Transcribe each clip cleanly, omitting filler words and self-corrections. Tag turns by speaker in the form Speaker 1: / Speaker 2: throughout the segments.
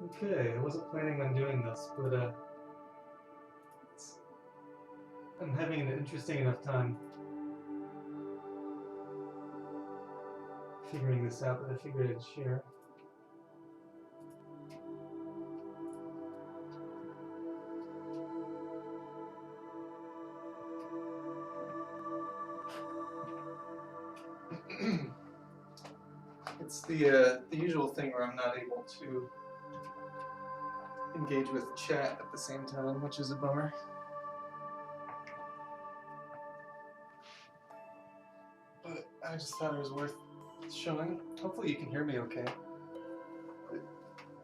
Speaker 1: Okay, I wasn't planning on doing this, but I'm having an interesting enough time figuring this out that I figured I'd share. It's the usual thing where I'm not able to engage with chat at the same time, which is a bummer. But I just thought it was worth showing. Hopefully you can hear me okay.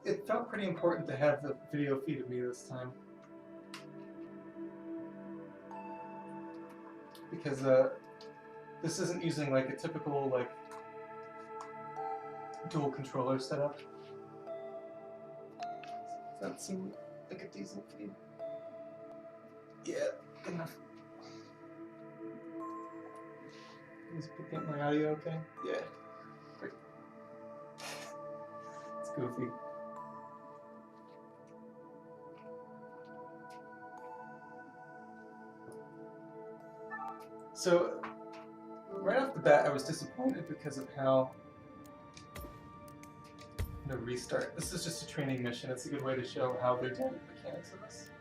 Speaker 1: It felt pretty important to have the video feed of me this time. Because this isn't using like a typical like dual controller setup. Does that seem like a decent feed? Yeah, good enough. Is picking up my audio okay? Yeah. Great. It's goofy. So, right off the bat, I was disappointed because of how no restart. This is just a training mission. It's a good way to show how they're doing the mechanics of this.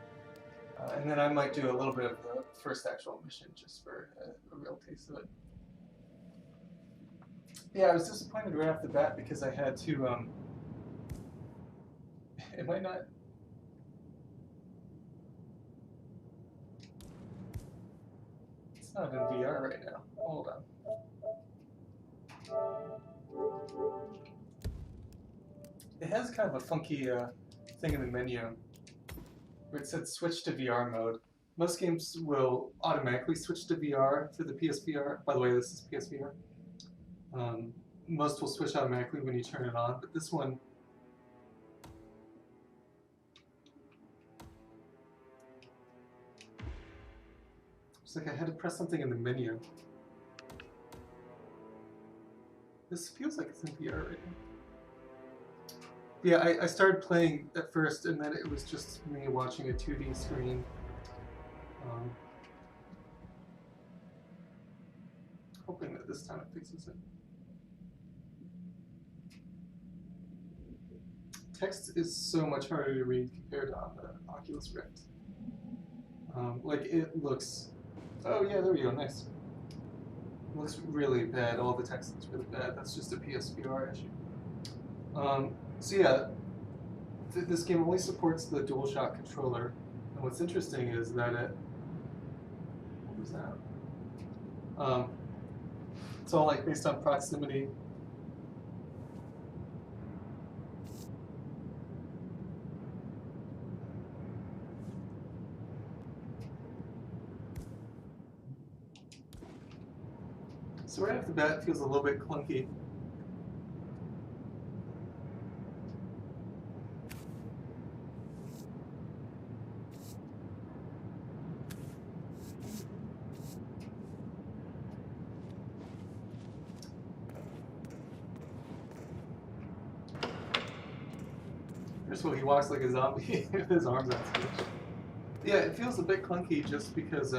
Speaker 1: And then I might do a little bit of the first actual mission just for a real taste of it. Yeah, I was disappointed right off the bat because I had to, it might not... It's not in VR right now. Hold on. It has kind of a funky thing in the menu where it said switch to VR mode. Most games will automatically switch to VR for the PSVR. By the way, this is PSVR. Most will switch automatically when you turn it on, but this one it's like I had to press something in the menu. This feels like it's in VR right now. Yeah, I started playing at first, and then it was just me watching a 2D screen. Hoping that this time it fixes it. Text is so much harder to read compared to on the Oculus Rift. Like it looks... Oh yeah, there we go, nice. It looks really bad, all the text looks really bad. That's just a PSVR issue. So yeah, this game only supports the DualShock controller. And what's interesting is that it... What was that? It's all like based on proximity. So right off the bat, it feels a little bit clunky. First of all, he walks like a zombie with his arms outstretched. Yeah, it feels a bit clunky just because,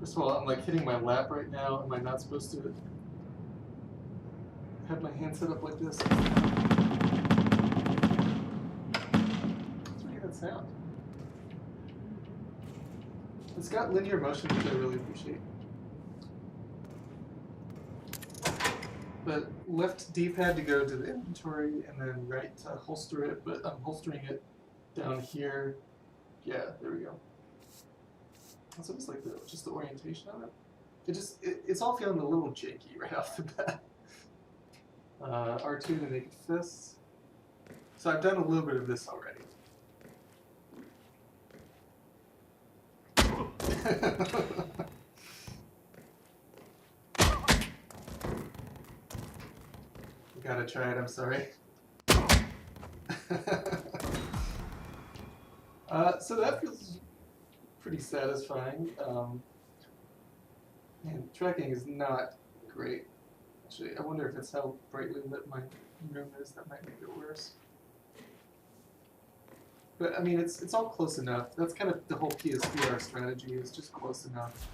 Speaker 1: first of all, I'm like hitting my lap right now. Am I not supposed to have my hand set up like this? Let's read that sound. It's got linear motion, which I really appreciate. But left D-pad to go to the inventory, and then right to holster it, but I'm holstering it down here. Yeah, there we go. That's almost like just the orientation of it. It's all feeling a little janky right off the bat. R2 to make fists. So I've done a little bit of this already. Gotta try it, I'm sorry. So that feels pretty satisfying. And tracking is not great. Actually, I wonder if it's how brightly lit my room is that might make it worse. But I mean, it's all close enough. That's kind of the whole PSVR strategy, is just close enough.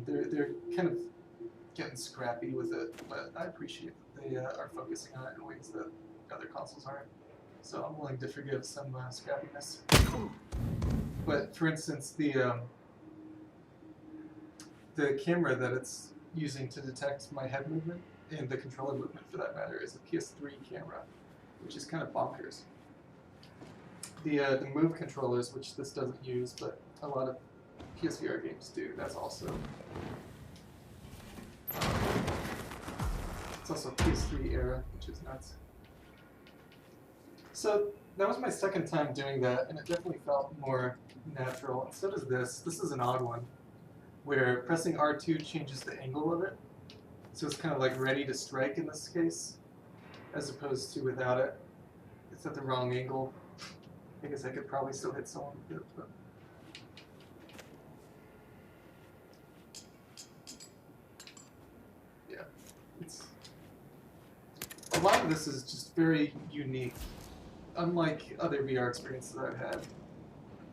Speaker 1: They're kind of getting scrappy with it, but I appreciate that they are focusing on it in ways that other consoles aren't. So I'm willing to forgive some scrappiness. But for instance, the camera that it's using to detect my head movement, and the controller movement for that matter, is a PS3 camera, which is kind of bonkers. The Move controllers, which this doesn't use, but a lot of PSVR games do, that's also... it's also PS3 era, which is nuts. So that was my second time doing that, and it definitely felt more natural. And so does this. This is an odd one, where pressing R2 changes the angle of it. So it's kind of like ready to strike in this case, as opposed to without it. It's at the wrong angle. I guess I could probably still hit someone with it, but... yeah, it's... a lot of this is just very unique, unlike other VR experiences I've had.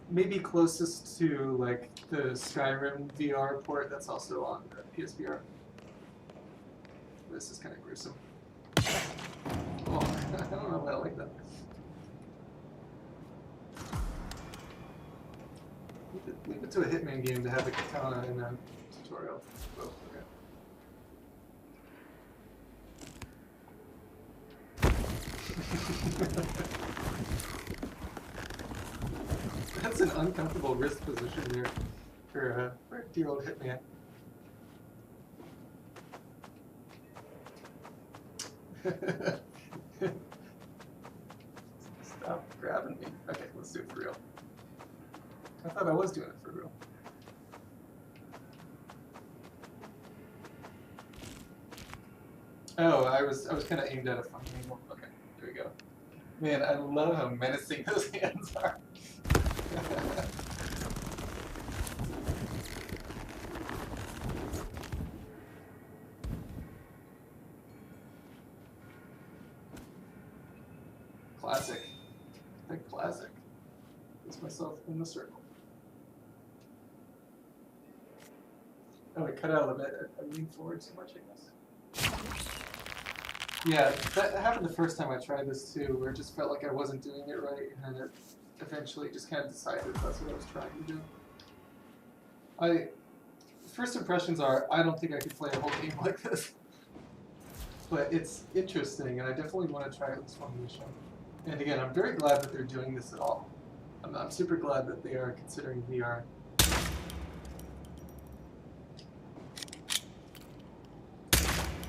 Speaker 1: Maybe closest to like the Skyrim VR port that's also on the PSVR. This is kind of gruesome. Oh, I don't know if I like that. Leave it to a Hitman game to have a katana in a tutorial. Oh, okay. That's an uncomfortable wrist position there for dear old Hitman. Stop grabbing me. Okay, let's do it for real. I thought I was doing it for real. Oh, I was kind of aimed at a funny angle. Okay, there we go. Man, I love how menacing those hands are. Classic. Big classic. Puts myself in the circle. Oh, it cut out a bit. I leaned forward too much, I guess. Yeah, that happened the first time I tried this too, where it just felt like I wasn't doing it right, and then it eventually just kind of decided that's what I was trying to do. First impressions are, I don't think I could play a whole game like this. But it's interesting, and I definitely want to try at least one mission. And again, I'm very glad that they're doing this at all. I'm super glad that they are considering VR.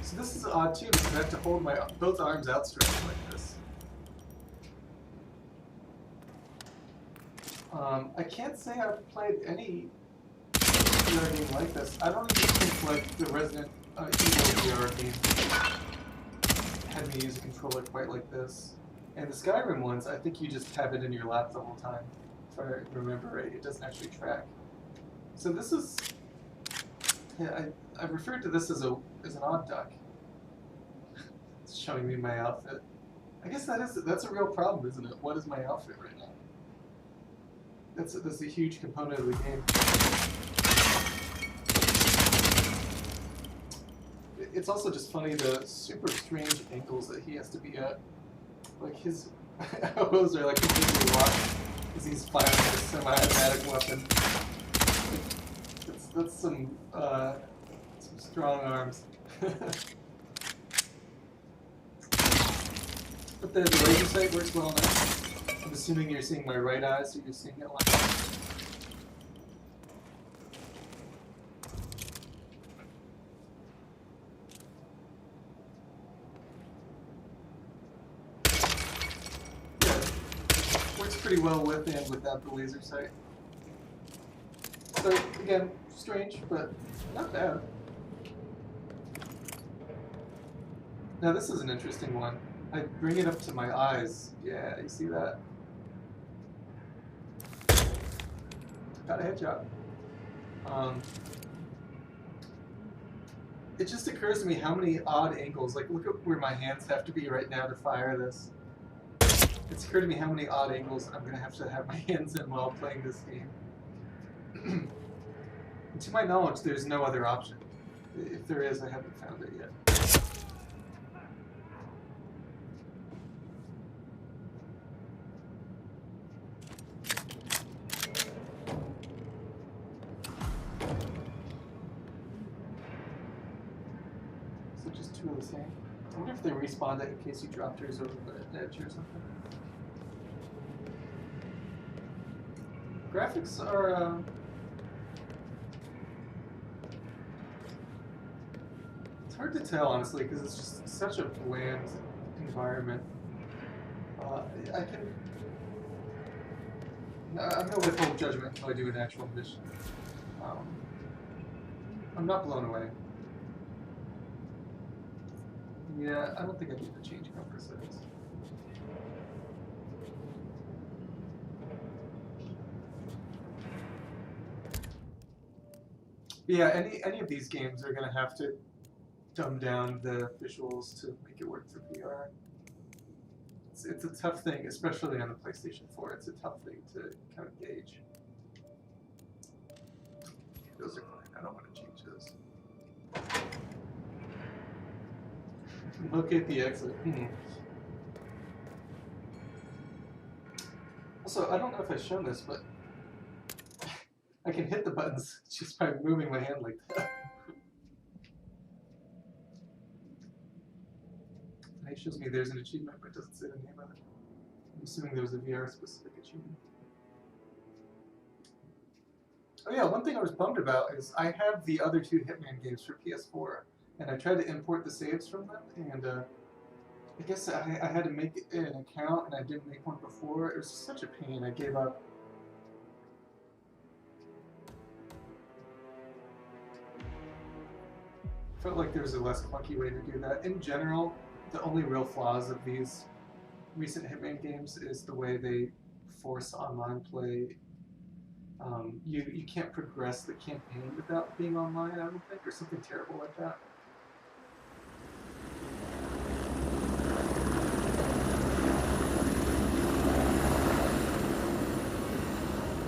Speaker 1: So this is odd too, because I have to hold my both arms outstretched like this. I can't say I've played any VR game like this. I don't even think like the Resident Evil VR game had me use a controller quite like this. And the Skyrim ones, I think you just have it in your lap the whole time. If I remember right, it doesn't actually track. So this is, yeah, I referred to this as an odd duck. It's showing me my outfit. I guess that's a real problem, isn't it? What is my outfit right now? That's a huge component of the game. It's also just funny the super strange angles that he has to be at. Like his elbows are like completely locked as he's firing a semi-automatic weapon. That's some strong arms. But the laser sight works well now. I'm assuming you're seeing my right eye, so you're seeing it like that. Pretty well with and without the laser sight. So again, strange, but not bad. Now this is an interesting one. I bring it up to my eyes. Yeah, you see that? Got a headshot. It just occurs to me how many odd angles, like look at where my hands have to be right now to fire this. It's occurred to me how many odd angles I'm going to have my hands in while playing this game. And to my knowledge, there's no other option. If there is, I haven't found it yet. So just two of the same. I wonder if they respawned it in case you dropped yours over the edge or something. Graphics are it's hard to tell honestly because it's just such a bland environment. I'm gonna withhold judgment until I do an actual mission. I'm not blown away. Yeah, I don't think I need to change comfort settings. Yeah, any of these games are gonna have to dumb down the visuals to make it work for VR. It's a tough thing, especially on the PlayStation 4. It's a tough thing to kind of gauge. Those are fine. I don't want to change those. Locate the exit. Also, I don't know if I've shown this, but I can hit the buttons just by moving my hand like that. It shows me there's an achievement, but it doesn't say the name of it. I'm assuming there was a VR-specific achievement. Oh yeah, one thing I was bummed about is I have the other two Hitman games for PS4, and I tried to import the saves from them, and I guess I had to make an account, and I didn't make one before. It was such a pain, I gave up. Felt like there was a less clunky way to do that. In general, the only real flaws of these recent Hitman games is the way they force online play. You can't progress the campaign without being online, I don't think, or something terrible like that.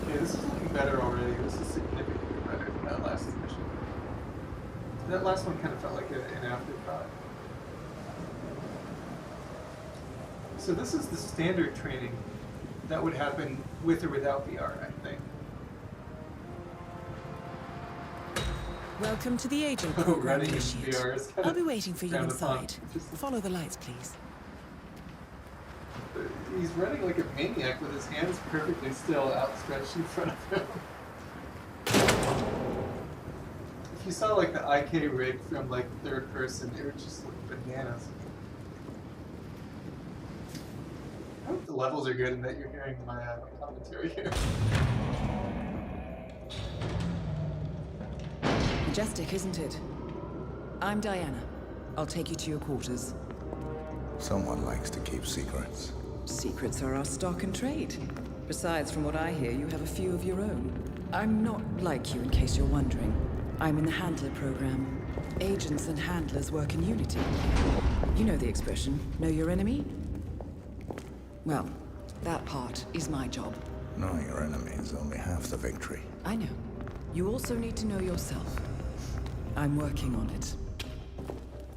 Speaker 1: Okay, this is looking better already. This is significantly better than that last mission. That last one kind of felt like an afterthought. So this is the standard training that would happen with or without VR, I think.
Speaker 2: Welcome to the agent program, Initiate. I'll be waiting for you inside. Follow the lights, please.
Speaker 1: He's running like a maniac with his hands perfectly still outstretched in front of him. If you saw like the IK rig from like third person, it would just look bananas. I hope the levels are good and that you're hearing my commentary here.
Speaker 2: Majestic, isn't it? I'm Diana. I'll take you to your quarters.
Speaker 3: Someone likes to keep secrets.
Speaker 2: Secrets are our stock and trade. Besides, from what I hear, you have a few of your own. I'm not like you, in case you're wondering. I'm in the Handler program. Agents and handlers work in unity. You know the expression, know your enemy? Well, that part is my job.
Speaker 3: Knowing your enemy is only half the victory.
Speaker 2: I know. You also need to know yourself. I'm working on it.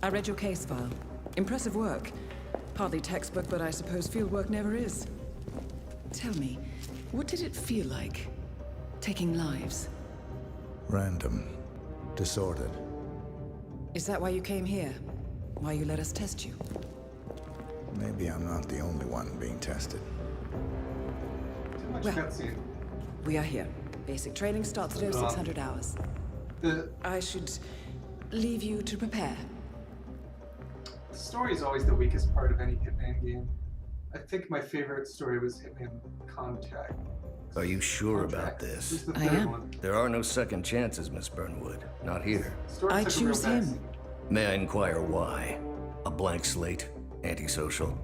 Speaker 2: I read your case file. Impressive work. Hardly textbook, but I suppose fieldwork never is. Tell me, what did it feel like, taking lives?
Speaker 3: Random. Disordered.
Speaker 2: Is that why you came here? Why you let us test you?
Speaker 3: Maybe I'm not the only one being tested.
Speaker 1: Too much
Speaker 2: Well,
Speaker 1: cutscene.
Speaker 2: We are here. Basic training starts at 0600 hours. I should leave you to prepare.
Speaker 1: The story is always the weakest part of any Hitman game. I think my favorite story was Hitman Contact.
Speaker 4: Are you sure about this?
Speaker 1: The
Speaker 2: I
Speaker 1: third
Speaker 2: am.
Speaker 1: one.
Speaker 4: There are no second chances, Miss Burnwood. Not here.
Speaker 1: Story
Speaker 2: I
Speaker 1: took a real
Speaker 2: choose him.
Speaker 1: backseat.
Speaker 4: May I inquire why? A blank slate? Antisocial?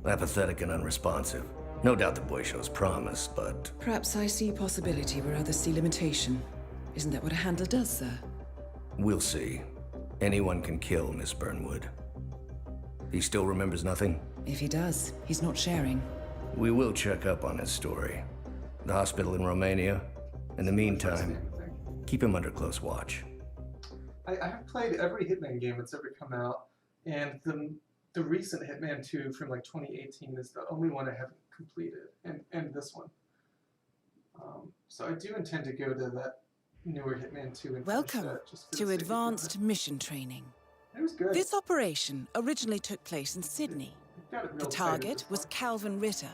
Speaker 4: Apathetic and unresponsive? No doubt the boy shows promise, but...
Speaker 2: Perhaps I see possibility where others see limitation. Isn't that what a handler does, sir?
Speaker 4: we'll see. Anyone can kill Miss Burnwood. He still remembers nothing?
Speaker 2: If he does, he's not sharing.
Speaker 4: We will check up on his story. The hospital in Romania. In the meantime, keep him under close watch.
Speaker 1: I have played every Hitman game that's ever come out, and the recent Hitman 2 from like 2018 is the only one I haven't completed, and this one. So I do intend to go to that newer Hitman 2 and
Speaker 2: Welcome
Speaker 1: finish that just for the
Speaker 2: to
Speaker 1: sake of
Speaker 2: Advanced Mission Training.
Speaker 1: it. It was good.
Speaker 2: This operation originally took place in Sydney.
Speaker 1: It got it real
Speaker 2: The
Speaker 1: tight at
Speaker 2: target
Speaker 1: this
Speaker 2: was
Speaker 1: point.
Speaker 2: Calvin Ritter,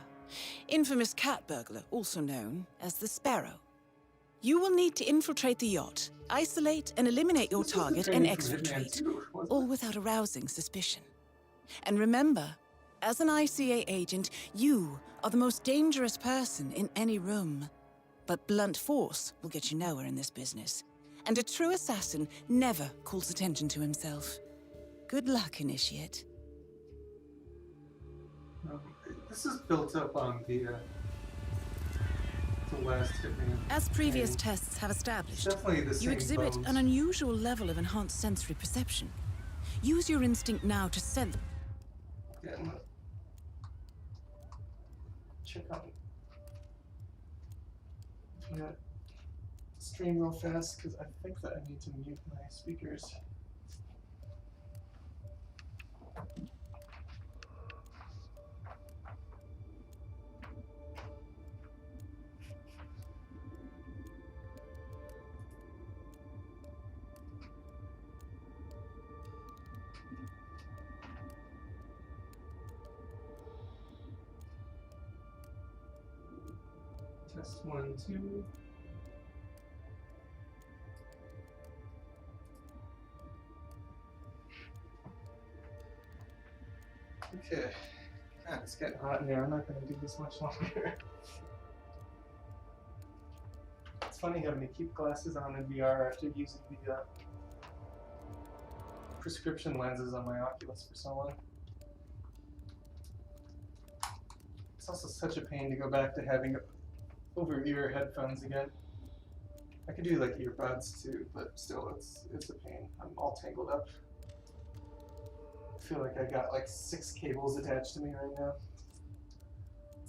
Speaker 2: infamous cat burglar, also known as the Sparrow. You will need to infiltrate the yacht, isolate and eliminate your
Speaker 1: This was the
Speaker 2: target, and
Speaker 1: training from Hitman
Speaker 2: exfiltrate,
Speaker 1: 2, wasn't
Speaker 2: all
Speaker 1: it?
Speaker 2: without arousing suspicion. And remember, as an ICA agent, you are the most dangerous person in any room. But blunt force will get you nowhere in this business. And a true assassin never calls attention to himself. Good luck, Initiate.
Speaker 1: This is built up on the last Hitman.
Speaker 2: As previous
Speaker 1: and
Speaker 2: tests have
Speaker 1: it's
Speaker 2: established,
Speaker 1: definitely the same
Speaker 2: you exhibit
Speaker 1: bones.
Speaker 2: an unusual level of enhanced sensory perception. Use your instinct now to sense.
Speaker 1: Yeah, I'm gonna check on stream real fast because I think that I need to mute my speakers. Test 1, 2. Okay. God, it's getting hot in here. I'm not going to do this much longer. It's funny having to keep glasses on in VR after using the prescription lenses on my Oculus for so long. It's also such a pain to go back to having over-ear headphones again. I could do like earbuds too, but still, it's a pain. I'm all tangled up. I feel like I got like 6 cables attached to me right now.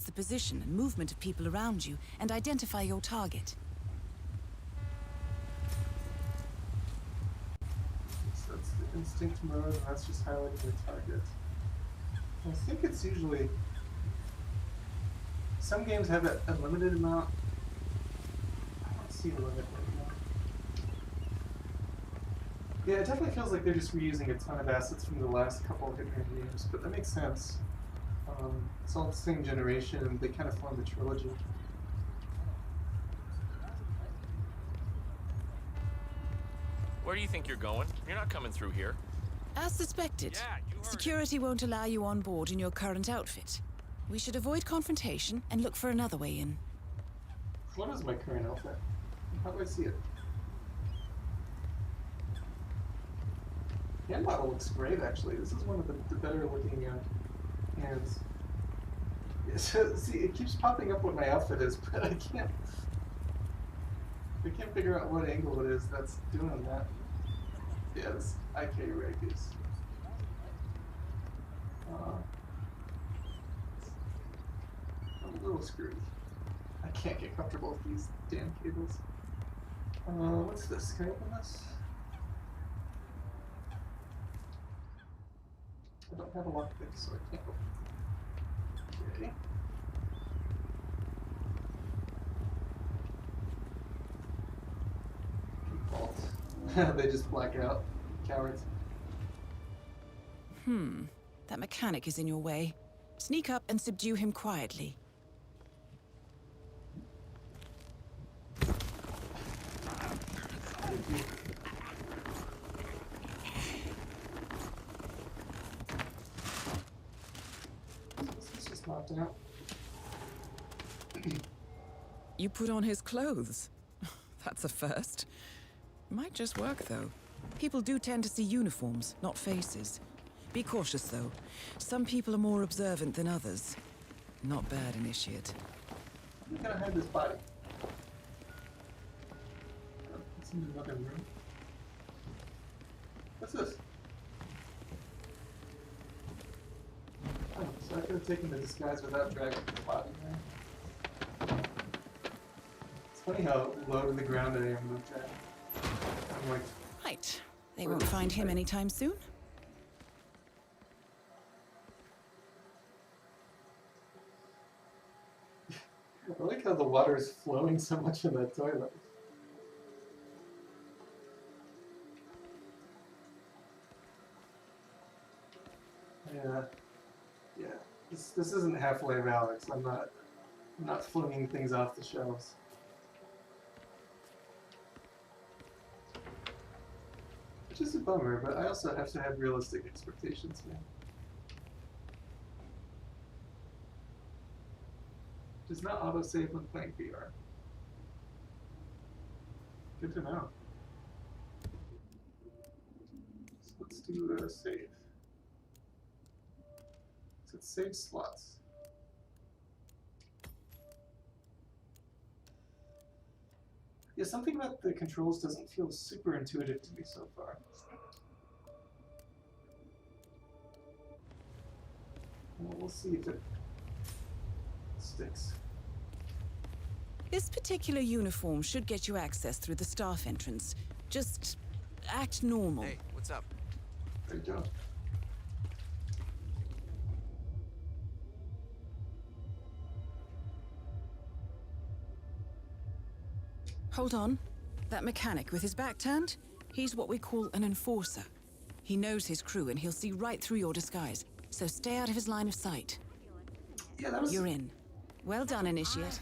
Speaker 2: The position and movement of people around you and identify your target.
Speaker 1: So that's the instinct mode, and that's just highlighting the target. I think it's usually... Some games have a limited amount. I don't see the limit right now. Yeah, it definitely feels like they're just reusing a ton of assets from the last couple of Hitman games, but that makes sense. It's all the same generation, and they kind of form a trilogy.
Speaker 5: Where do you think you're going? You're not coming through here.
Speaker 2: As suspected,
Speaker 5: Yeah, you heard it.
Speaker 2: security won't allow you on board in your current outfit. We should avoid confrontation and look for another way in.
Speaker 1: What is my current outfit? How do I see it? Hand model looks great, actually. This is one of the better looking hands. Yeah, so, see, it keeps popping up what my outfit is, but I can't figure out what angle it is that's doing that. Yeah, this IK rig is. I'm a little screwed. I can't get comfortable with these damn cables. What's this? Can I open this? I don't have a lockpick, so I can't open it. Okay. Default. They just black out. Cowards.
Speaker 2: That mechanic is in your way. Sneak up and subdue him quietly.
Speaker 1: It's just knocked out.
Speaker 2: You put on his clothes. That's a first. Might just work, though. People do tend to see uniforms, not faces. Be cautious, though. Some people are more observant than others. Not bad, Initiate.
Speaker 1: I'm gonna hide this body. It's in another room. What's this? Oh, so I could have taken the disguise without dragging the body there. It's funny how low to the ground I am with that. I'm like,
Speaker 2: Right. They won't find him anytime soon.
Speaker 1: I like how the water is flowing so much in that toilet. Yeah, yeah. This isn't Half-Life Alex. I'm not flinging things off the shelves. Which is a bummer, but I also have to have realistic expectations, man. Does not autosave when playing VR. Good to know. So let's do a save. So it's save slots. Yeah, something about the controls doesn't feel super intuitive to me so far. Well, we'll see if it sticks.
Speaker 2: This particular uniform should get you access through the staff entrance. Just act normal.
Speaker 5: Hey, what's up?
Speaker 1: There you go.
Speaker 2: Hold on. That mechanic with his back turned? He's what we call an enforcer. He knows his crew and he'll see right through your disguise. So stay out of his line of sight.
Speaker 1: Yeah, that was.
Speaker 2: You're in. Well done, Initiate.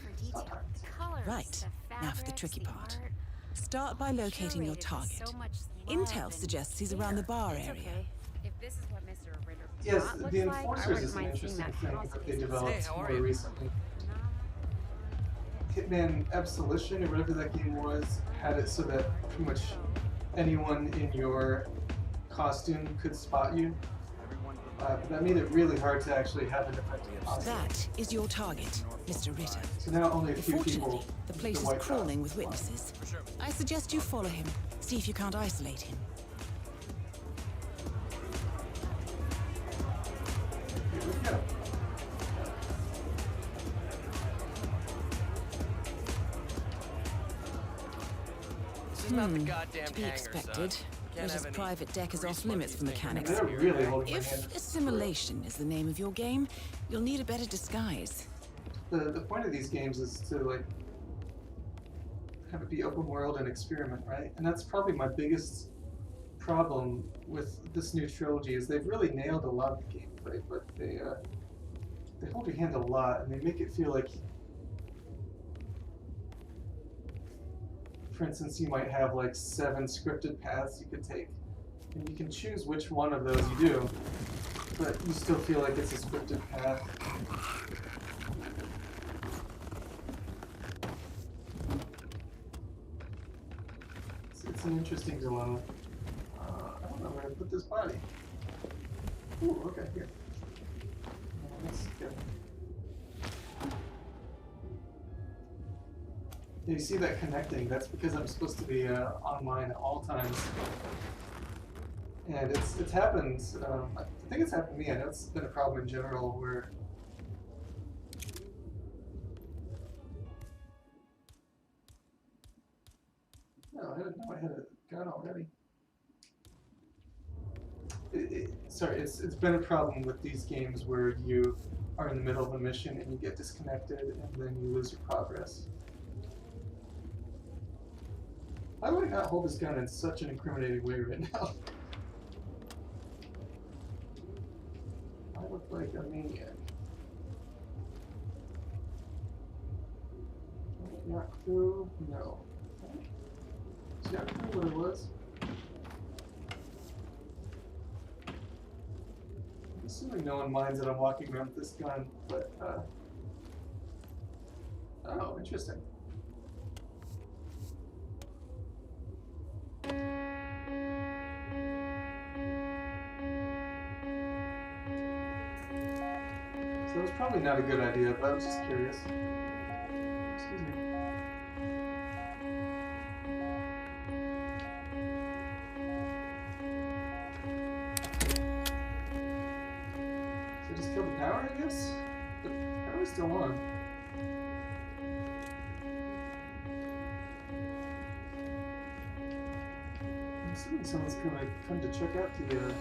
Speaker 6: Colors,
Speaker 2: Right.
Speaker 6: the
Speaker 2: Now for the
Speaker 6: fabrics,
Speaker 2: tricky
Speaker 6: the
Speaker 2: part.
Speaker 6: art.
Speaker 2: Start by locating your
Speaker 6: Curated with
Speaker 2: target.
Speaker 6: so much love
Speaker 2: Intel
Speaker 6: and
Speaker 2: suggests he's around the
Speaker 6: care.
Speaker 2: bar
Speaker 6: It's
Speaker 2: area.
Speaker 6: okay. If this is what Mr. Ritter
Speaker 1: Yes,
Speaker 6: plot looks
Speaker 1: the
Speaker 6: like, I
Speaker 1: Enforcers
Speaker 6: wouldn't
Speaker 1: is an
Speaker 6: mind seeing
Speaker 1: interesting
Speaker 6: that
Speaker 1: thing
Speaker 6: house
Speaker 1: that they
Speaker 6: business.
Speaker 1: developed
Speaker 5: Hey, how are
Speaker 1: more
Speaker 5: you?
Speaker 1: recently. Hitman Absolution, or whatever that game was, had it so that pretty much anyone in your costume could spot you. But that made it really hard to actually have an effective costume.
Speaker 2: That is your target, Mr. Ritter.
Speaker 1: So now only a few
Speaker 2: Unfortunately,
Speaker 1: people.
Speaker 2: the place is
Speaker 1: white
Speaker 2: crawling
Speaker 1: dots.
Speaker 2: with witnesses. I suggest you follow him. See if you can't isolate him.
Speaker 1: Here we go.
Speaker 5: This is not the goddamn
Speaker 2: To be
Speaker 5: hangar,
Speaker 2: expected.
Speaker 5: son. Can't
Speaker 2: Ritter's
Speaker 5: have any
Speaker 2: private deck is
Speaker 5: grease
Speaker 2: off limits for
Speaker 5: monkeys hanging
Speaker 2: mechanics.
Speaker 1: They're
Speaker 5: around
Speaker 1: really
Speaker 5: here.
Speaker 1: holding my hand.
Speaker 2: If assimilation is the name of your game, you'll need a better disguise.
Speaker 1: The point of these games is to like have it be open world and experiment, right? And that's probably my biggest problem with this new trilogy is they've really nailed a lot of the gameplay, but they hold your hand a lot and they make it feel like, for instance, you might have like 7 scripted paths you could take, and you can choose which one of those you do, but you still feel like it's a scripted path. It's an interesting dilemma. I don't know where to put this body. Ooh, okay, here. Let's go. You see that connecting? That's because I'm supposed to be online at all times. And it's happened, I think it's happened to me. I know it's been a problem in general where no, I didn't know I had a gun already. Sorry, it's been a problem with these games where you are in the middle of a mission and you get disconnected and then you lose your progress. Why would I not hold this gun in such an incriminating way right now? I look like a maniac. Yacht crew? No. Is yacht crew what it was? I'm assuming no one minds that I'm walking around with this gun, but, oh, interesting. So it was probably not a good idea, but I was just curious. Excuse me. the power, I guess? The power's still on. I'm assuming someone's gonna come to check out the,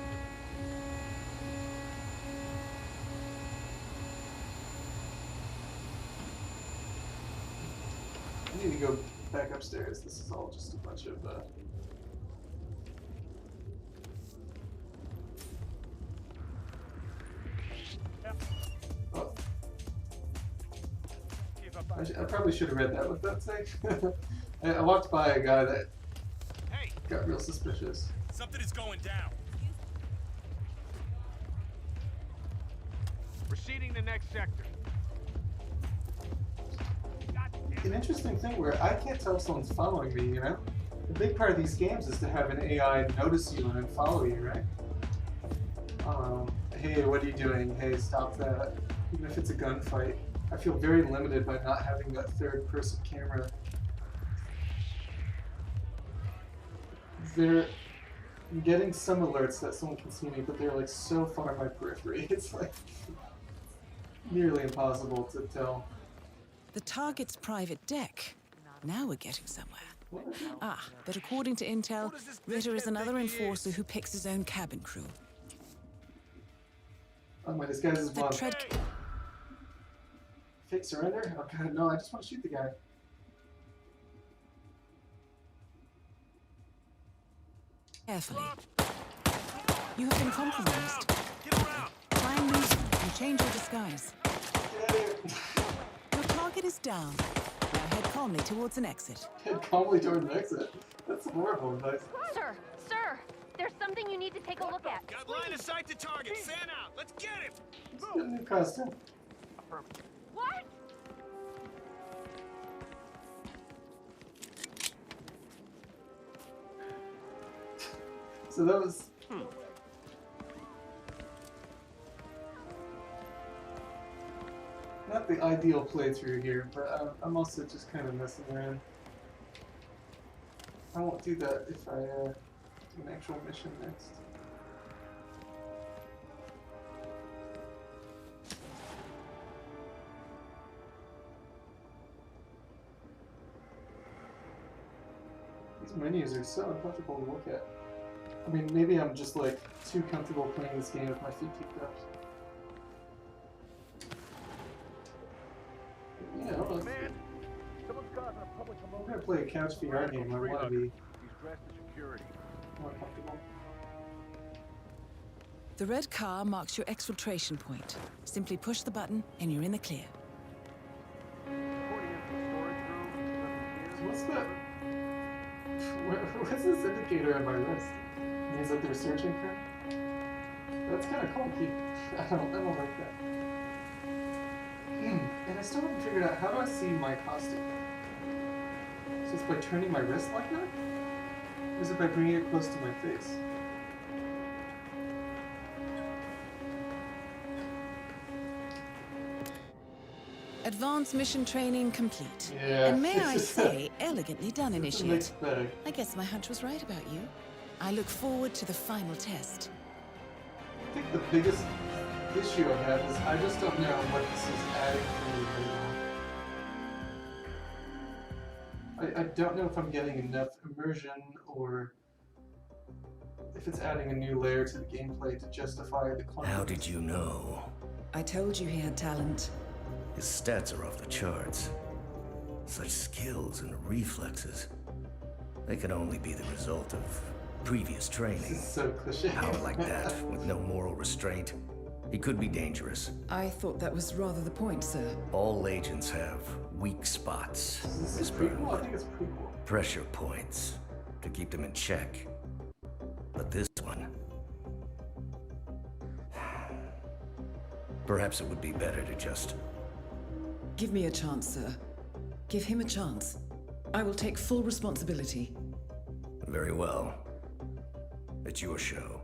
Speaker 1: I need to go back upstairs. This is all just a bunch of, Oh. I probably should have read that. What did that say? I walked by a guy that got real suspicious.
Speaker 7: Something is going down. Proceeding to next sector.
Speaker 1: An interesting thing where I can't tell if someone's following me, you know? A big part of these games is to have an AI notice you and then follow you, right? Hey, what are you doing? Hey, stop that. Even if it's a gunfight. I feel very limited by not having that third-person camera. I'm getting some alerts that someone can see me, but they're like so far in my periphery. It's like nearly impossible to tell.
Speaker 2: The target's private deck. Now we're getting somewhere. Ah, but according to intel, Ritter is another enforcer who picks his own cabin crew.
Speaker 1: Oh, my disguise is
Speaker 2: The
Speaker 1: blown.
Speaker 2: tread...
Speaker 1: Fake surrender? Oh god, no, I just want to shoot the guy.
Speaker 2: Carefully. You have been compromised. Try and lose them and change your disguise.
Speaker 1: Get out of here.
Speaker 2: Your target is down. Now head calmly towards an exit.
Speaker 1: Head calmly toward an exit. That's horrible advice.
Speaker 6: Sir, sir, there's something you need to take a look at.
Speaker 7: Got line of sight to target. Fan out. Let's get him.
Speaker 1: Let's get a new costume.
Speaker 6: What?
Speaker 1: So that was... not the ideal playthrough here, but I'm also just kind of messing around. I won't do that if I do an actual mission next. These menus are so uncomfortable to look at. I mean, maybe I'm just like too comfortable playing this game with my feet kicked up. You know, I'm gonna play a couch VR game. I want to be more comfortable.
Speaker 2: The red car marks your exfiltration point. Simply push the button and you're in the clear.
Speaker 1: So what's that? What's this indicator on my wrist? It means that they're searching for me? That's kind of clunky. I don't like that. And I still haven't figured out, how do I see my costume? So it's by turning my wrist like that? Or is it by bringing it close to my face?
Speaker 2: Advanced mission training complete.
Speaker 1: Yeah.
Speaker 2: And may I say, elegantly done,
Speaker 1: It's a
Speaker 2: Initiate.
Speaker 1: mixed bag.
Speaker 2: I guess my hunch was right about you. I look forward to the final test.
Speaker 1: I think the biggest issue I have is I just don't know what this is adding for me right now. I don't know if I'm getting enough immersion or if it's adding a new layer to the gameplay to justify the clunkiness.
Speaker 4: How did you know?
Speaker 2: I told you he had talent.
Speaker 4: His stats are off the charts. Such skills and reflexes. They could only be the result of previous
Speaker 1: This
Speaker 4: training.
Speaker 1: is so cliche.
Speaker 4: Power like that, with no moral restraint, he could be dangerous.
Speaker 2: I thought that was rather the point, sir.
Speaker 4: All agents have weak spots.
Speaker 1: Is this
Speaker 4: Miss
Speaker 1: prequel? I
Speaker 4: Burnwood.
Speaker 1: think it's prequel.
Speaker 4: Pressure points to keep them in check. But this one... Perhaps it would be better to just...
Speaker 2: Give me a chance, sir. Give him a chance. I will take full responsibility.
Speaker 4: Very well. It's your show.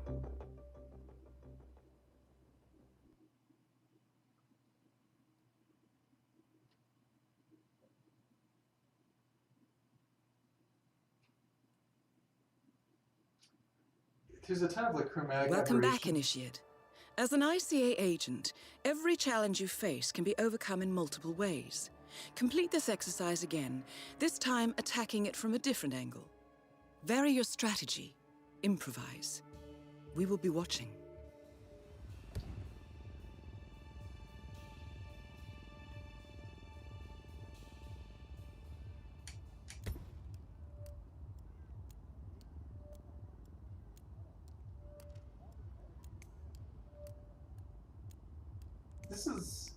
Speaker 1: There's a ton of like chromatic
Speaker 2: Welcome back,
Speaker 1: aberration.
Speaker 2: Initiate. As an ICA agent, every challenge you face can be overcome in multiple ways. Complete this exercise again, this time attacking it from a different angle. Vary your strategy. Improvise. We will be watching.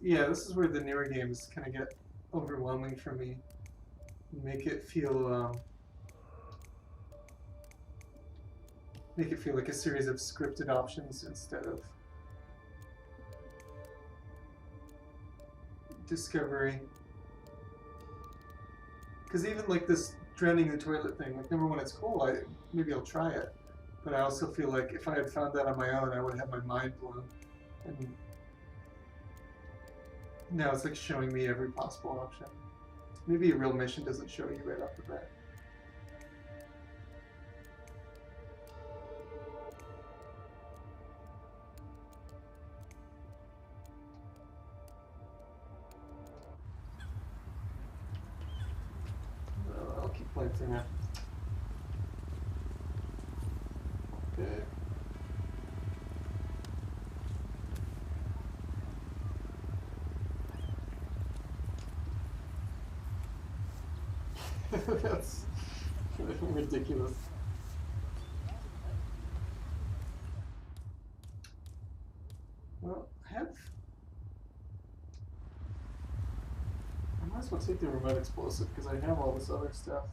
Speaker 1: This is where the newer games kind of get overwhelming for me. Make it feel like a series of scripted options instead of discovery. Because even like this drowning in the toilet thing, like number one, it's cool. Maybe I'll try it, but I also feel like if I had found that on my own, I would have my mind blown. And now it's like showing me every possible option. Maybe a real mission doesn't show you right off the bat. I'll keep playing for now. Okay. That's ridiculous. Well, I might as well take the remote explosive because I have all this other stuff.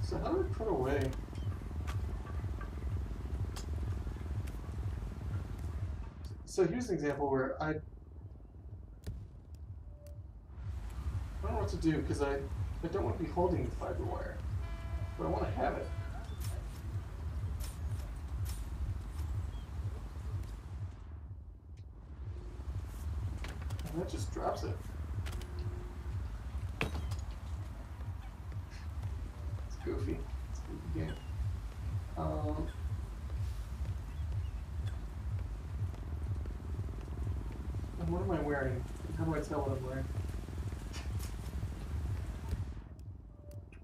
Speaker 1: So how do I put away? So here's an example where I don't know what to do because I don't want to be holding the fiber wire, but I want to have it. And that just drops it. It's goofy. It's a goofy game. And what am I wearing? How do I tell what I'm wearing?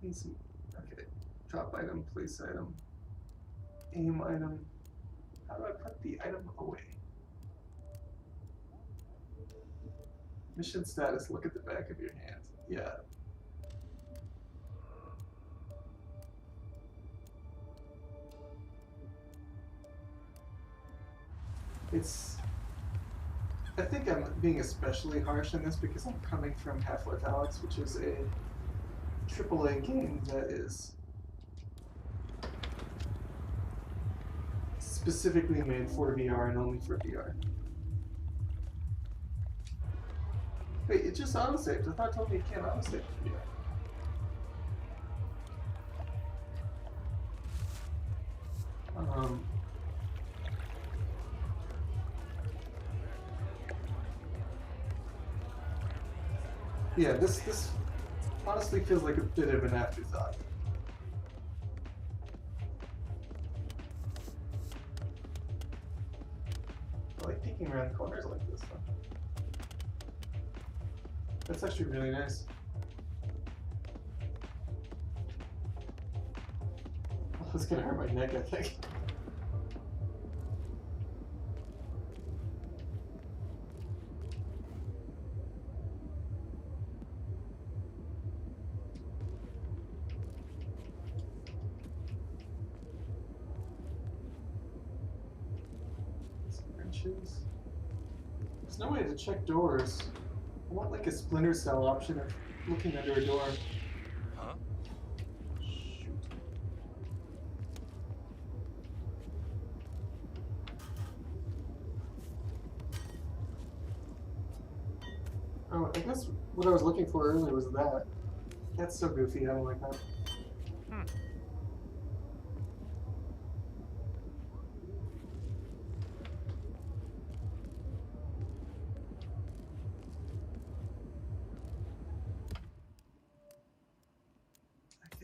Speaker 1: Easy. Okay. Drop item, place item, aim item. How do I put the item away? Mission status, look at the back of your hand. Yeah. I think I'm being especially harsh in this because I'm coming from Half-Life Alyx, which is a AAA game that is specifically made for VR and only for VR. Wait, it just autosaved. I thought it told me it can't autosave for VR. Yeah, this honestly feels like a bit of an afterthought. I like peeking around corners like this though. That's actually really nice. Oh, that's gonna hurt my neck, I think. There's no way to check doors. I want like a Splinter Cell option of looking under a door.
Speaker 5: Huh?
Speaker 1: Shoot. Oh, I guess what I was looking for earlier was that. That's so goofy, I don't like that.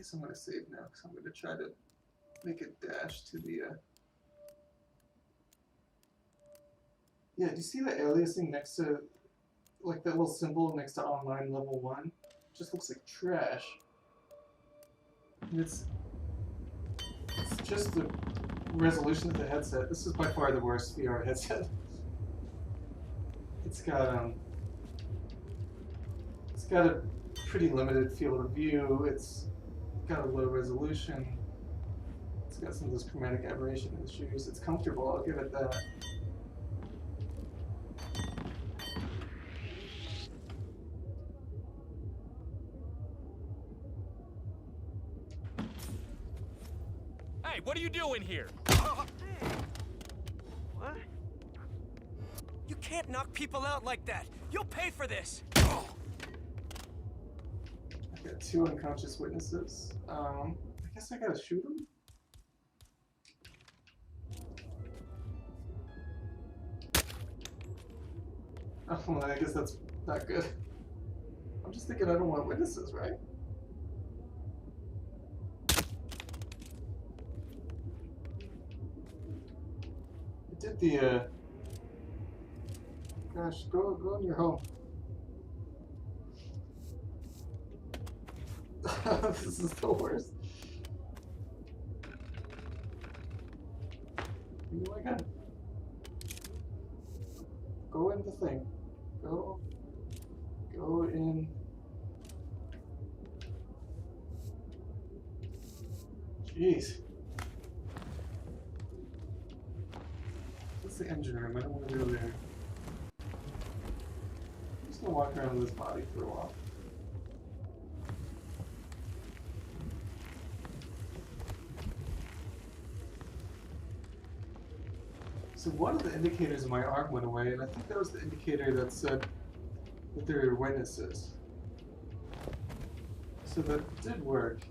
Speaker 1: guess I'm gonna save now because I'm gonna try to make a dash to the. Yeah, do you see the aliasing next to, like, that little symbol next to online level 1? It just looks like trash. And it's just the resolution of the headset. This is by far the worst VR headset. It's got a pretty limited field of view. It's got a low resolution. It's got some of those chromatic aberration issues. It's comfortable, I'll give it that.
Speaker 5: Hey, what are you doing here?
Speaker 7: What? You can't knock people out like that. You'll pay for this.
Speaker 1: I've got 2 unconscious witnesses. I guess I gotta shoot them? Oh, well, I guess that's not good. I'm just thinking I don't want witnesses, right? I did the, gosh, go in your home. This is the worst. Oh my god. Go in the thing. Go in. Jeez. What's the engine room? I don't want to go there. I'm just gonna walk around with this body for a while. So one of the indicators of my arm went away, and I think that was the indicator that said that there were witnesses. So that did work.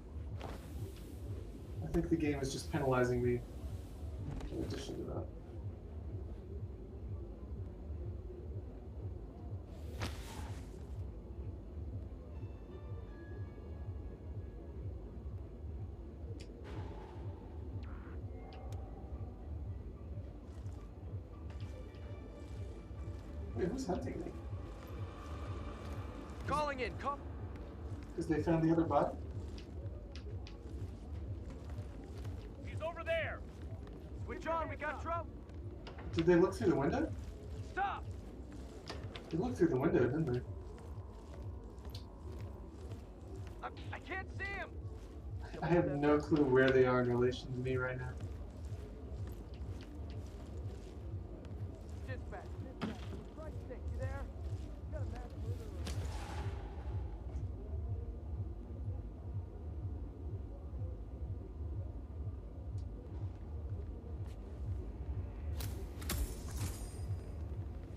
Speaker 1: I think the game is just penalizing me in addition to that. Wait, who's hunting me?
Speaker 7: Calling in. Call.
Speaker 1: Because they found the other body?
Speaker 7: He's over there. Switch on. We got trouble.
Speaker 1: Did they look through the window?
Speaker 7: Stop.
Speaker 1: They looked through the window, didn't they?
Speaker 7: I can't see him.
Speaker 1: I have no clue where they are in relation to me right now.
Speaker 7: Dispatch. Right stick. You there? Got a match for the room.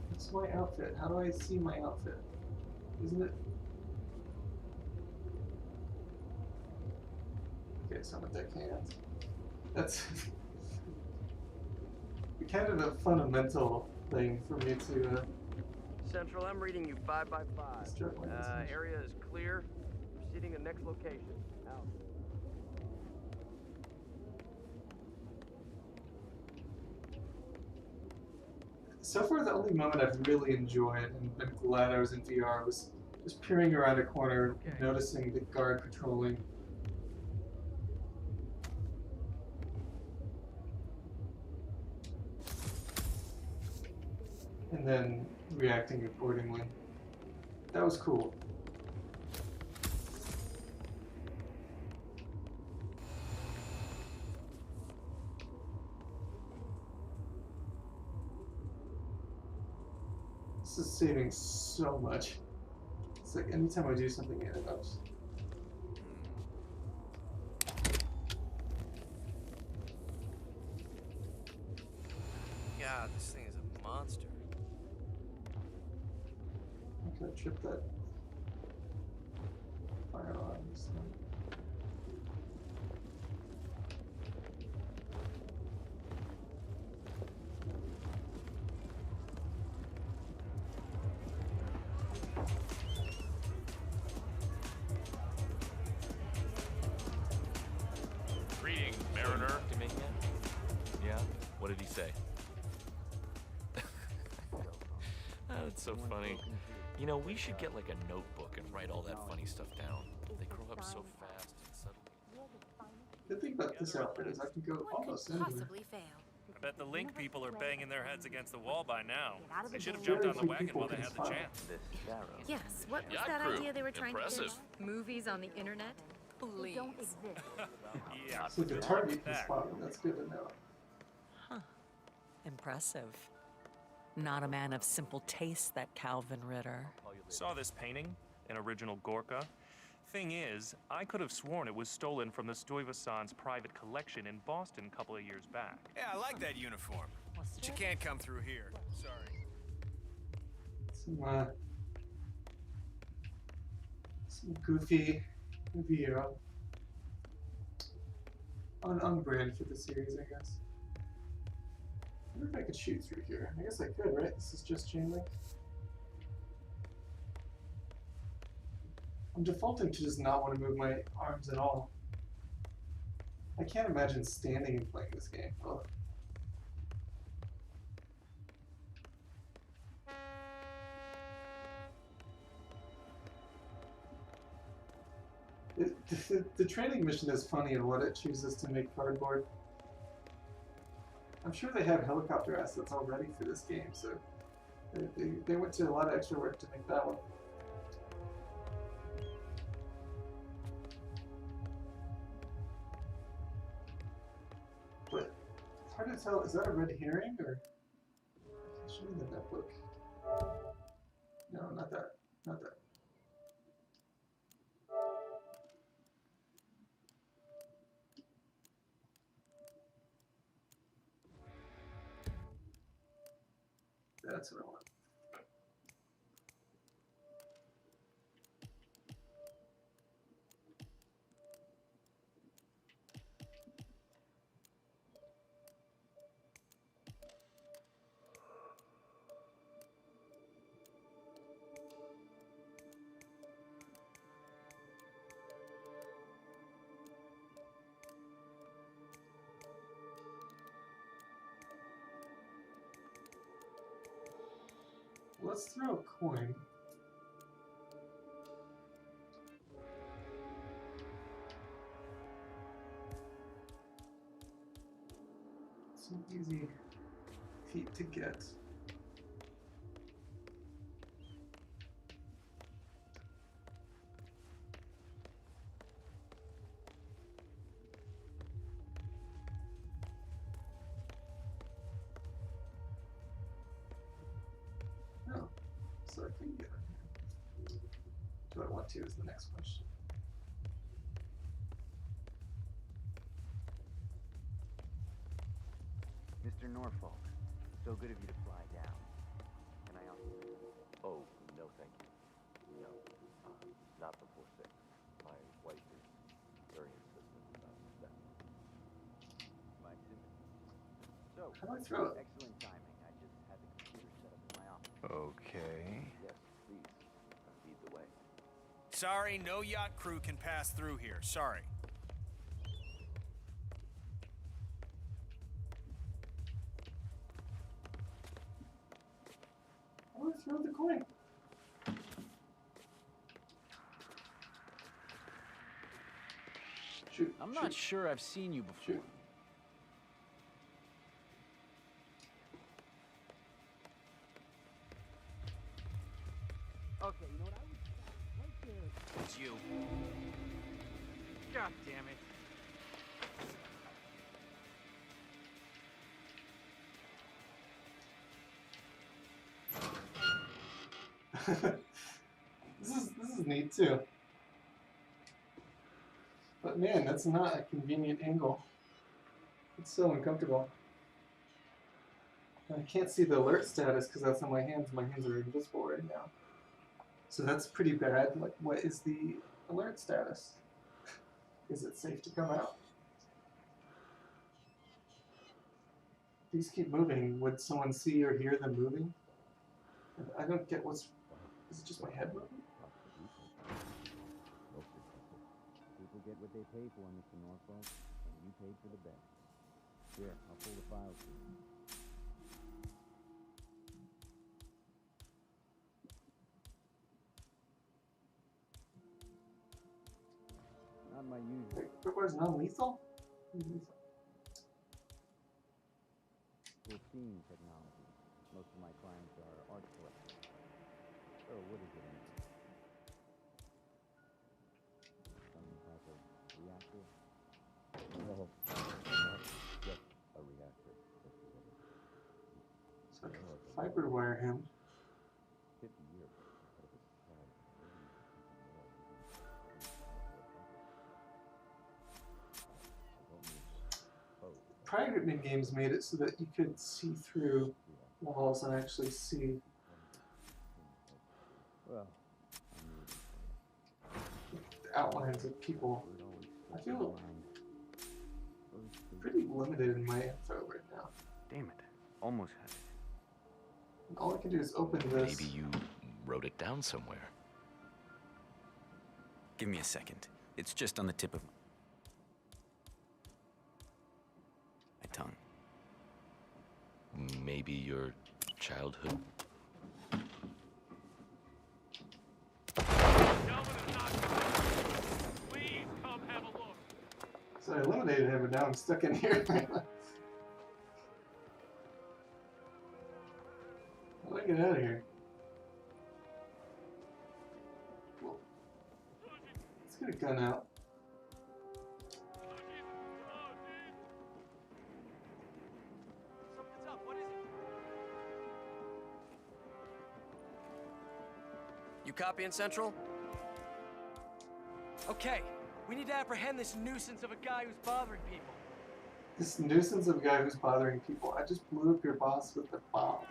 Speaker 1: What's my outfit? How do I see my outfit? Isn't it? Okay, so I'm a deckhand. That's kind of a fundamental thing for me to
Speaker 8: Central, I'm reading you 5 by 5.
Speaker 1: Start with this.
Speaker 8: Area is clear. Proceeding to next location. Out.
Speaker 1: So far, the only moment I've really enjoyed and been glad I was in VR was just peering around a corner,
Speaker 8: Okay.
Speaker 1: noticing the guard patrolling. And then reacting accordingly. That was cool. This is saving so much. It's like anytime I do something, it ups.
Speaker 8: God, this thing is a monster.
Speaker 1: I'm gonna trip that fire alarm. So.
Speaker 5: What did he say? That's so funny. You know, we should get like a notebook and write all that funny stuff down. They grow up so fast and suddenly.
Speaker 1: The thing about this outfit is I can go almost anywhere.
Speaker 6: fail?
Speaker 7: I bet the Link people are banging their heads against the wall by now. They should have
Speaker 1: Very
Speaker 7: jumped on the
Speaker 1: few
Speaker 7: wagon
Speaker 1: people
Speaker 7: while they
Speaker 1: can
Speaker 7: had the
Speaker 1: spot.
Speaker 7: chance.
Speaker 6: Yes, what was
Speaker 5: Yacht
Speaker 6: that
Speaker 5: crew.
Speaker 6: idea they were trying
Speaker 5: Impressive.
Speaker 6: to pitch? Movies on the internet? Please.
Speaker 9: Don't exist.
Speaker 7: Yeah.
Speaker 1: So the target can
Speaker 7: Back.
Speaker 1: spot me. That's good to know.
Speaker 10: Impressive. Not a man of simple taste, that Calvin Ritter.
Speaker 7: Saw this painting, an original Gorka. Thing is, I could have sworn it was stolen from the Stuyvesant's private collection in Boston a couple of years back.
Speaker 11: Yeah, I like that uniform. But you can't come through here. Sorry.
Speaker 1: Some goofy ViddyO. On brand for the series, I guess. I wonder if I could shoot through here. I guess I could, right? This is just chain link. I'm defaulting to just not want to move my arms at all. I can't imagine standing and playing this game. Ugh. The training mission is funny in what it chooses to make cardboard. I'm sure they have helicopter assets already for this game, so they went to a lot of extra work to make that one. But it's hard to tell, is that a red herring or? Show me the notebook. No, not that. Not that. That's what I want. Let's throw a coin. Some easy feet to get. Oh, so I can get it. Do I want to is the next question.
Speaker 8: Mr. Norfolk, so good of you to fly down. Can I also?
Speaker 4: Oh, no thank you. No, not before 6. My wife is very insistent about that.
Speaker 8: My sympathy. So,
Speaker 1: How do I throw it?
Speaker 8: excellent timing. I just had the computer set up in my office.
Speaker 11: Okay.
Speaker 4: Yes, please, lead the way.
Speaker 11: Sorry, no yacht crew can pass through here. Sorry.
Speaker 1: How do I throw the coin? Shoot.
Speaker 11: I'm not sure I've seen you before.
Speaker 1: Shoot.
Speaker 8: Okay, you know what I would right there.
Speaker 11: It's you. God damn it.
Speaker 1: This is neat too. But man, that's not a convenient angle. It's so uncomfortable. And I can't see the alert status because that's on my hands. My hands are invisible right now. So that's pretty bad. Like, what is the alert status? Is it safe to come out? These keep moving. Would someone see or hear them moving? I don't get what's... Is it just my head moving?
Speaker 8: People get what they pay for, Mr. Norfolk, and you paid for the bet. Here, I'll pull the files. Not my usual.
Speaker 1: Wait, where's non-lethal?
Speaker 8: Routine technology. Most of my clients are art collectors. So what is it anyway? Some type of reactor? No, just a reactor.
Speaker 1: So fiber wire him.
Speaker 8: 50 years. But if it's hard,
Speaker 1: Prior Hitman games made it so that you could see through walls and actually see
Speaker 8: well,
Speaker 1: the outlines of people. I feel pretty limited in my info right now.
Speaker 8: damn it. Almost had it.
Speaker 1: All I can do is open this.
Speaker 5: Maybe you wrote it down somewhere.
Speaker 11: Give me a second. It's just on the tip of my tongue.
Speaker 5: Maybe your childhood.
Speaker 7: Please come have a look.
Speaker 1: So I eliminated him, but now I'm stuck in here. How do I get out of here? Well, let's get a gun out.
Speaker 11: Something's up. What is it? You copying, Central?
Speaker 9: Okay, we need to apprehend this nuisance of a guy who's bothering people.
Speaker 1: This nuisance of a guy who's bothering people. I just blew up your boss with a bomb.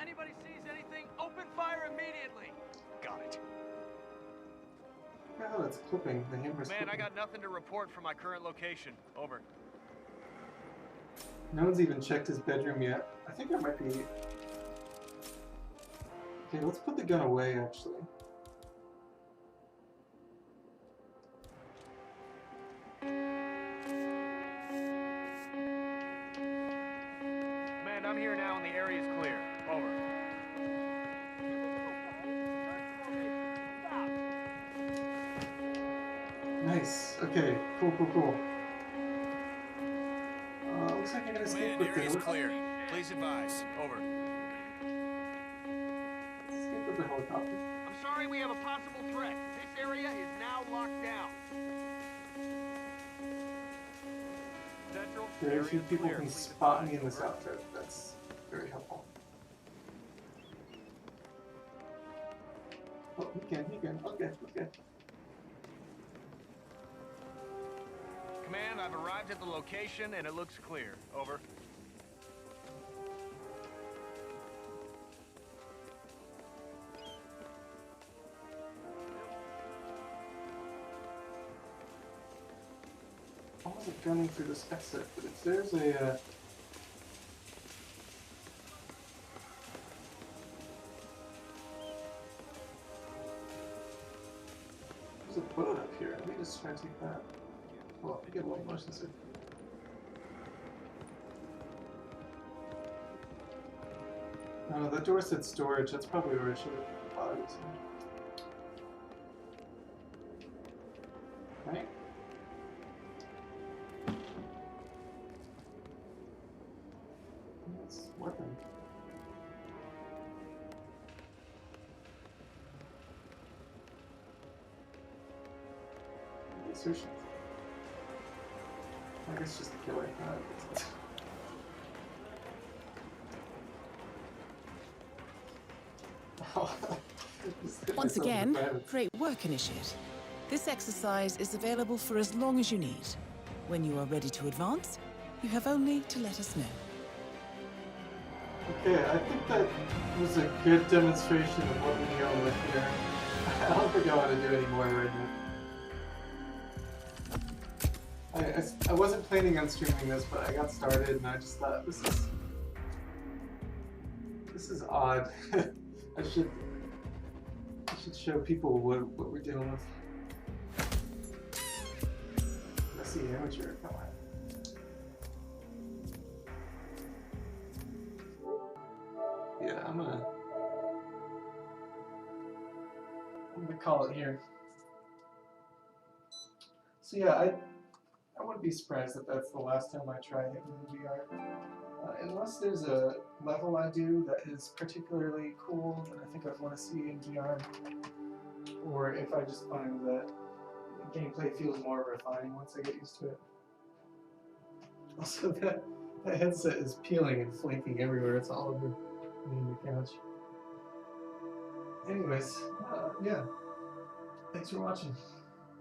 Speaker 9: Anybody sees anything, open fire immediately.
Speaker 11: Got it.
Speaker 1: Oh, that's clipping. The hammer's
Speaker 9: Man,
Speaker 1: clipping.
Speaker 9: I got nothing to report from my current location. Over.
Speaker 1: No one's even checked his bedroom yet. I think I might be... Okay, let's put the gun away, actually.
Speaker 9: Man, I'm here now and the area's clear. Over.
Speaker 1: Nice. Okay, cool, cool, cool. Looks like you're gonna escape
Speaker 11: Man,
Speaker 1: with the...
Speaker 11: area's clear. Please advise. Over.
Speaker 1: Escape with the helicopter.
Speaker 9: I'm sorry we have a possible threat. This area is now locked down. Central,
Speaker 1: Very few
Speaker 9: area's
Speaker 1: people
Speaker 9: clear.
Speaker 1: can
Speaker 9: Please
Speaker 1: spot
Speaker 9: advise.
Speaker 1: me in this
Speaker 9: Over.
Speaker 1: outfit. That's very helpful. Oh, he can. Okay, okay.
Speaker 9: Command, I've arrived at the location and it looks clear. Over.
Speaker 1: I wasn't gunning through this exit, but if there's a... There's a boat up here. Let me just try to take that. Well, you get a little motion sick. No, that door said storage. That's probably where I should have bought it. Right? That's weapon. Insertions. I guess just a killer.
Speaker 2: Once again, great work, Initiate. This exercise is available for as long as you need. When you are ready to advance, you have only to let us know.
Speaker 1: Okay, I think that was a good demonstration of what we're dealing with here. I don't think I want to do any more right now. I wasn't planning on streaming this, but I got started and I just thought this is odd. I should show people what we're dealing with. Let's see, amateur, come on. I'm gonna call it here. So yeah, I wouldn't be surprised if that's the last time I try Hitman in VR. Unless there's a level I do that is particularly cool that I think I'd want to see in VR, or if I just find that the gameplay feels more refined once I get used to it. Also, that headset is peeling and flaking everywhere. It's all over me and the couch. Anyways, yeah. Thanks for watching.